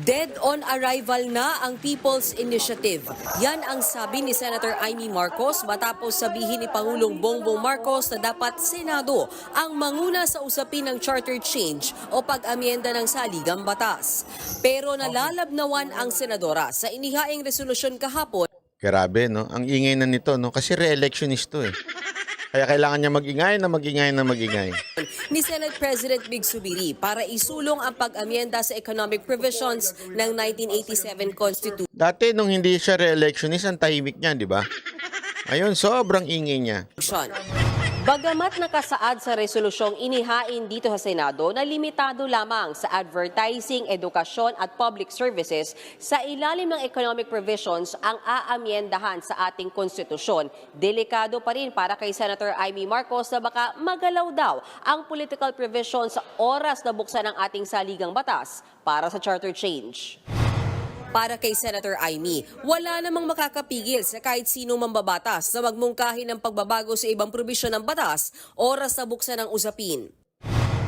Dead on arrival na ang People's Initiative. Yan ang sabi ni Senator Amy Marcos matapos sabihin ni Pangulong Bongbong Marcos na dapat Senado ang manguna sa usapin ng charter change o pag-amyenda ng saligang batas. Pero nalalabnawan ang senadora sa inihaing resolusyon kahapon. Grabe, no? Ang ingay na nito, no? Kasi re-electionist to, eh. Kaya kailangan niya mag-ingay. Ni Senate President Big Subiri para isulong ang pag-amyenda sa economic provisions ng 1987 Constitution. Dati, nung hindi siya re-electionist, ang tahimik niya, di ba? Ayun, sobrang ingay niya. Bagamat nakasaad sa resolusyong inihain dito sa Senado na limitado lamang sa advertising, edukasyon at public services, sa ilalim ng economic provisions ang aamyendahan sa ating konstitusyon. Delikado pa rin para kay Senator Amy Marcos na baka magalaw daw ang political provisions sa oras na buksan ng ating saligang batas para sa charter change. Para kay Senator Amy, wala namang makakapigil sa kahit sinong mambabatas na magmungkahi ng pagbabago sa ibang probisyon ng batas oras na buksan ng usapin.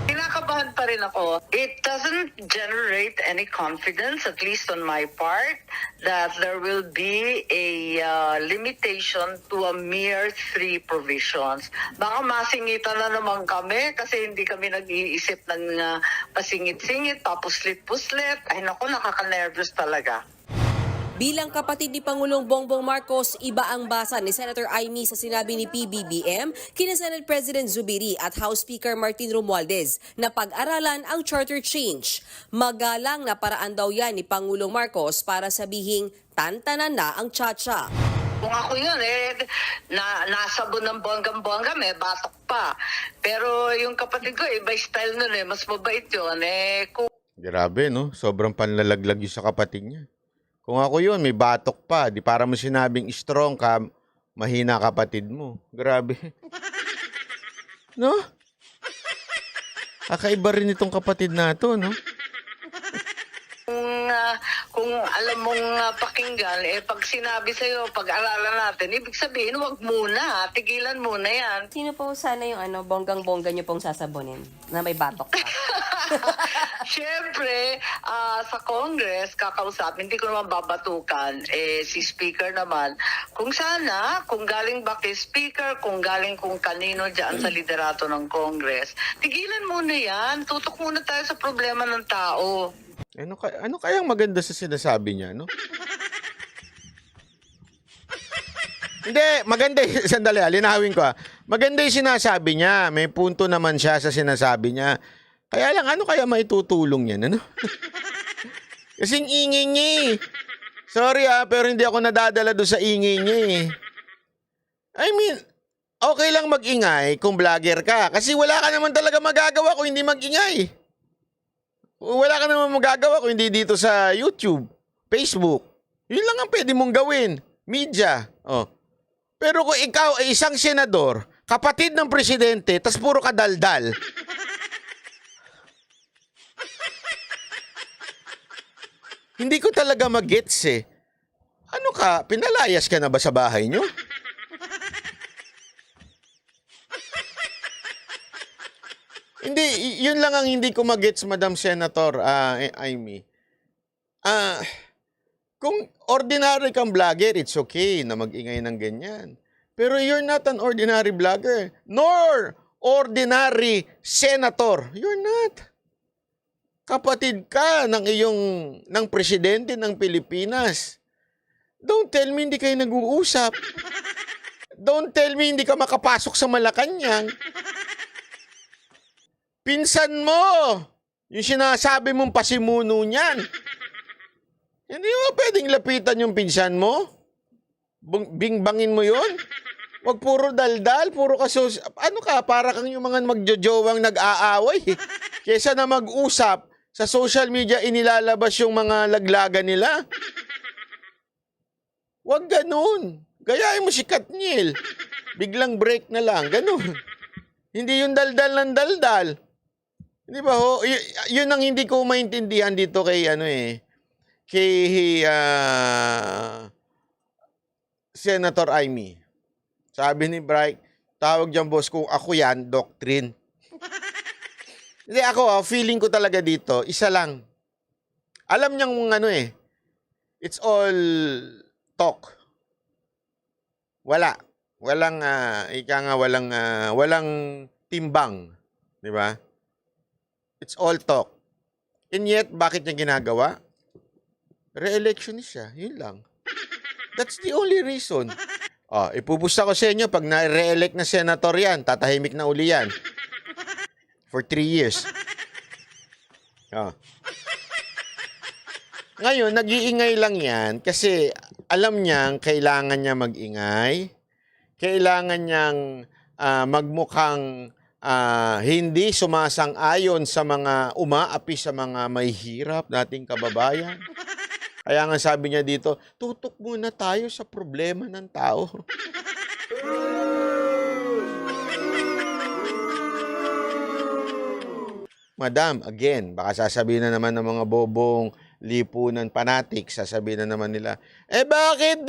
Kinakabahan pa rin ako. It doesn't generate any confidence, at least on my part, that there will be a limitation to a mere 3 provisions. Baka masingitan na naman kami kasi hindi kami nag-iisip ng pasingit-singit, papuslit-puslit. Ay naku, nakaka-nervous talaga. Bilang kapatid ni Pangulong Bongbong Marcos, iba ang basa ni Senator Amy sa sinabi ni PBBM, kina Senate President Zubiri at House Speaker Martin Romualdez na pag-aralan ang charter change. Magalang na paraan daw yan ni Pangulong Marcos para sabihing tantanan na ang tsa-tsa. Kung ako yun, nasabon ng bonggang-bongga, may batok pa. Pero yung kapatid ko, iba style nun mas mabait yun. Grabe, no? Sobrang panlalaglag yung sa kapatid niya. Kung ako yun, may batok pa. Di para mo sinabing strong ka, mahina kapatid mo. Grabe. No? Kakaiba rin itong kapatid na to, no? Kung alam mong pakinggan, pag sinabi sa'yo, pag-aralan natin, ibig sabihin, wag muna, tigilan muna yan. Sino po sana yung bonggang-bongga niyo pong sasabonin na may batok pa? Siyempre, sa Congress, kakausap, hindi ko naman babatukan, si Speaker naman. Kung sana, kung galing ba kay Speaker, kung galing kung kanino dyan sa liderato ng Congress, tigilan muna yan, tutok muna tayo sa problema ng tao. Ano kayang maganda sa sinasabi niya, no? Hindi, maganda sandali, linawin ko. Maganda yung sinasabi niya. May punto naman siya sa sinasabi niya. Kaya lang, ano kaya maitutulong yan, ano? Kasing ingay niya eh. Sorry pero hindi ako nadadala doon sa ingay niya eh. I mean, okay lang mag-ingay kung vlogger ka. Kasi wala ka naman talaga magagawa kung hindi mag-ingay. Wala ka naman magagawa kung hindi dito sa YouTube, Facebook. Yun lang ang pwede mong gawin. Media. Oh. Pero kung ikaw ay isang senador, kapatid ng presidente, tas puro ka daldal. Hindi ko talaga mag-gets eh. Ano ka? Pinalayas ka na ba sa bahay nyo? Hindi, yun lang ang hindi ko mag-gets, Madam Senator Amy. Kung ordinary kang vlogger, it's okay na mag-ingay ng ganyan. Pero you're not an ordinary vlogger, nor ordinary senator. You're not. Kapatid ka ng presidente ng Pilipinas. Don't tell me hindi kayo nag-uusap. Don't tell me hindi ka makapasok sa Malacanang. Pinsan mo! Yung sinasabi mong pasimuno niyan. Hindi mo pwedeng lapitan yung pinsan mo? Bingbangin mo yun? Wag puro daldal, puro kasos... Ano ka, para kang yung mga magjojowang nag-aaway. Kesa na mag-usap, sa social media inilalabas yung mga laglagan nila. Wag ganun. Gayahin mo si Katniel. Biglang break na lang, ganun. Hindi yung daldal ng daldal. Di ba ho? Yun ang hindi ko maintindihan dito kay Senator Amy. Sabi ni Bright, tawag dyan boss, kung ako yan, doctrine. Hindi ako, feeling ko talaga dito, isa lang. Alam niyang ano eh, it's all talk. Walang walang timbang, 'di ba? It's all talk. And yet, bakit niya ginagawa? Re-electionist siya, yun lang. That's the only reason. Ipupusta ko sa inyo, pag na-re-elect na senator yan, tatahimik na uli yan. For 3 years. Ngayon, nag-iingay lang yan kasi alam niyang kailangan niya mag-ingay. Kailangan niyang magmukhang hindi sumasang-ayon sa mga umaapi sa mga may hirap nating kababayan. Kaya nga sabi niya dito, tutok muna tayo sa problema ng tao. Madam, again, baka sasabihin na naman ng mga bobong lipunan fanatics, sasabihin na naman nila, bakit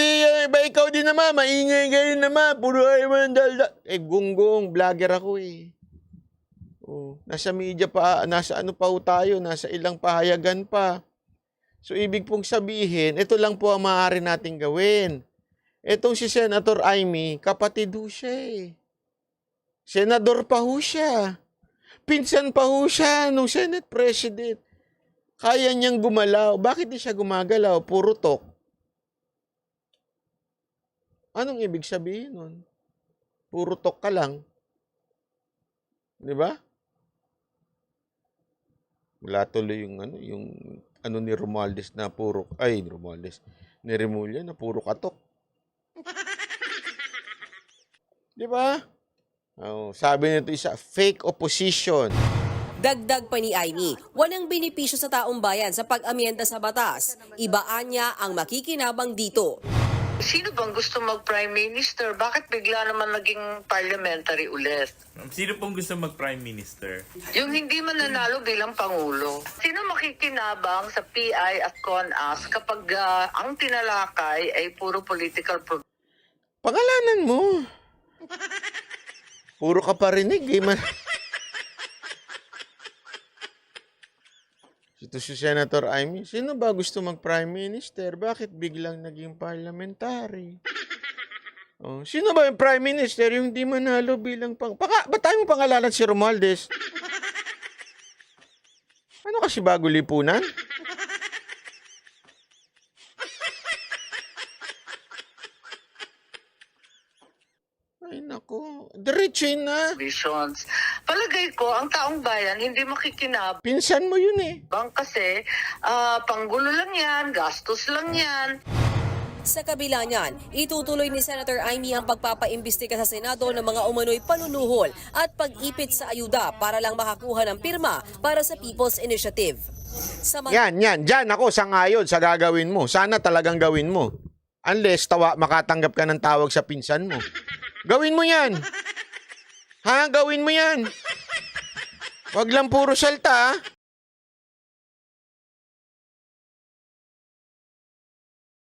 ba ikaw din naman, maingay kayo naman, puro ay man dalda. Gunggong, vlogger ako eh. Nasa media pa, nasa ano pa tayo, nasa ilang pahayagan pa. So, ibig pong sabihin, ito lang po ang maaari nating gawin. Itong si Senator Amy, kapatid ho siya eh. Senador pa ho siya. Pinsan pa ho siya nung Senate President. Kaya niyang gumalaw. Bakit di siya gumagalaw? Puro talk. Anong ibig sabihin nun? Puro talk ka lang. Di ba? Wala tuloy yung ni Romualdez na puro, ni Remulla na puro katok. Di ba? Sabi nito isa, fake opposition. Dagdag pa ni Amy, walang benepisyo sa taong bayan sa pag-amyenda sa batas. Ibaan niya ang makikinabang dito. Sino bang gusto mag-Prime Minister? Bakit bigla naman naging parliamentary ulit? Sino pong gusto mag-Prime Minister? Yung hindi mananalo bilang Pangulo. Sino makikinabang sa PI at CONAS kapag ang tinalakay ay puro political problem? Pangalanan mo. Puro ka parinig eh. Ito si Senator Amy, sino ba gusto mag-Prime Minister? Bakit biglang naging parliamentary? Sino ba yung Prime Minister yung di manalo bilang ba't tayo mo pangalanan si Romualdez? Ano kasi bago lipunan? Ay nako, diretsuin na. Visions. Palagay ko, ang taong bayan hindi makikinabang Pinsan mo yun eh. kasi panggulo lang yan, gastos lang yan. Sa kabila niyan, itutuloy ni Senator Amy ang pagpapaimbestiga sa Senado ng mga umano'y panunuhol at pag-ipit sa ayuda para lang makakuha ng pirma para sa People's Initiative. Yan. Diyan ako sangayon sa gagawin mo. Sana talagang gawin mo. Unless makatanggap ka ng tawag sa pinsan mo. Gawin mo yan. Gawin mo yan. Wag lang puro salta,